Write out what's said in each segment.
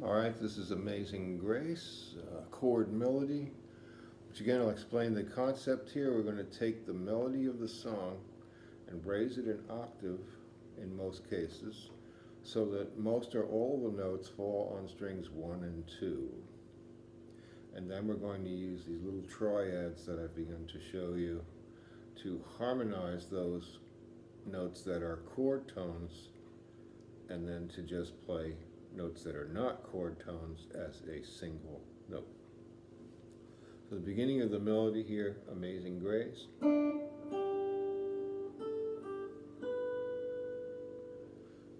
Alright, this is Amazing Grace, chord melody, which again I'll explain the concept here. We're going to take the melody of the song and raise it an octave in most cases so that most or all the notes fall on strings 1 and 2. And then we're going to use these little triads that I've begun to show you to harmonize those notes that are chord tones and then to just play notes that are not chord tones as a single note. So the beginning of the melody here, Amazing Grace.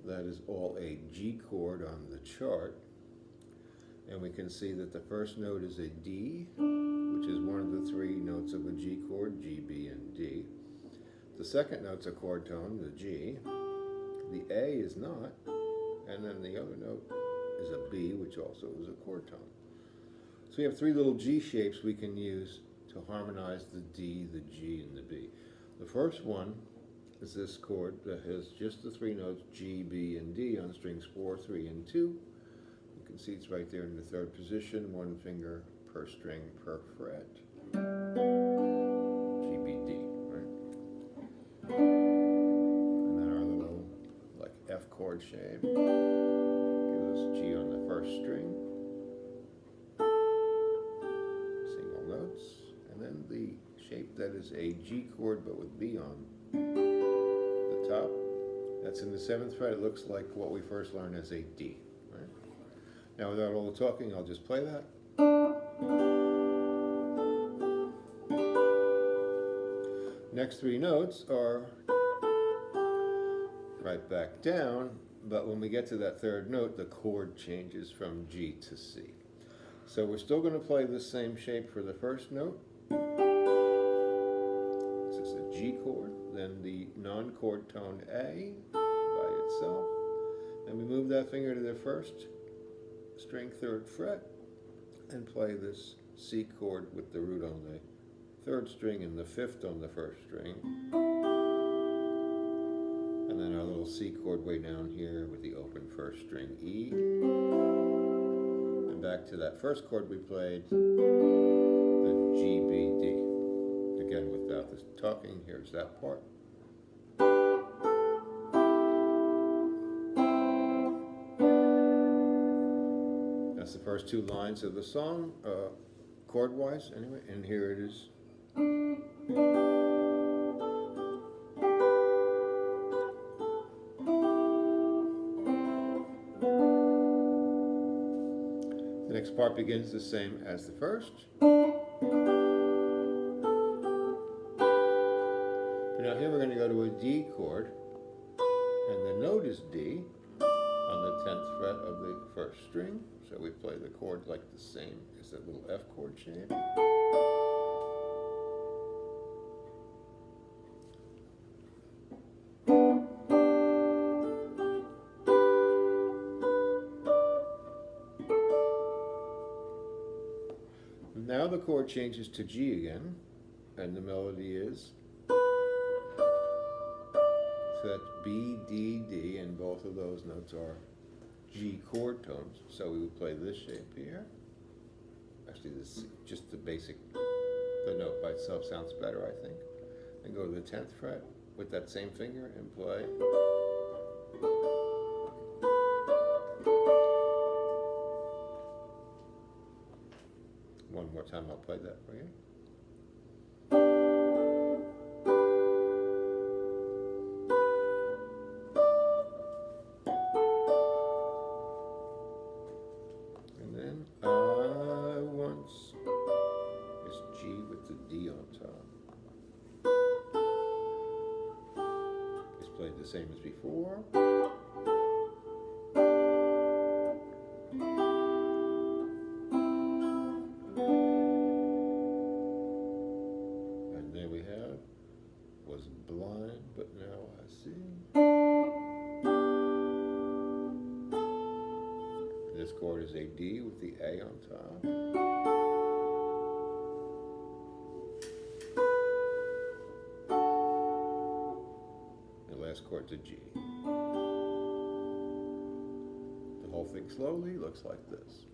That is all a G chord on the chart. And we can see that the first note is a D, which is one of the three notes of a G chord, G, B, and D. The second note's a chord tone, the G. The A is not. And then the other note is a B, which also is a chord tone. So we have three little G shapes we can use to harmonize the D, the G, and the B. The first one is this chord that has just the three notes G, B, and D on strings 4, 3, and 2. You can see it's right there in the third position, one finger per string per fret. G, B, D, right? And then our little like F chord shape. Gives us G on the first string. Single notes. And then the shape that is a G chord but with B on the top. That's in the 7th fret. It looks like what we first learned as a D. Right? Now without all the talking, I'll just play that. Next three notes are right back down, but when we get to that third note, the chord changes from G to C. So we're still going to play this same shape for the first note. This is a G chord, then the non-chord tone A by itself. Then we move that finger to the first string 3rd fret and play this C chord with the root on the 3rd string and the 5th on the 1st string. And then our little C chord way down here with the open 1st string E. And back to that first chord we played, the G, B, D. Again, without this talking, here's that part. That's the first two lines of the song, chord-wise anyway, and here it is. The next part begins the same as the first. Now here we're going to go to a D chord, and the note is D on the 10th fret of the 1st string. So we play the chord like the same as that little F chord shape. Now the chord changes to G again, and the melody is, so that's B, D, D, and both of those notes are G chord tones. So we would play this shape here. Actually, this is just the basic, the note by itself sounds better, I think. And go to the 10th fret with that same finger and play. One more time, I'll play that for you. And then I once is G with the D on top. It's played the same as before. Was blind, but now I see. This chord is a D with the A on top. The last chord's a G. The whole thing slowly looks like this.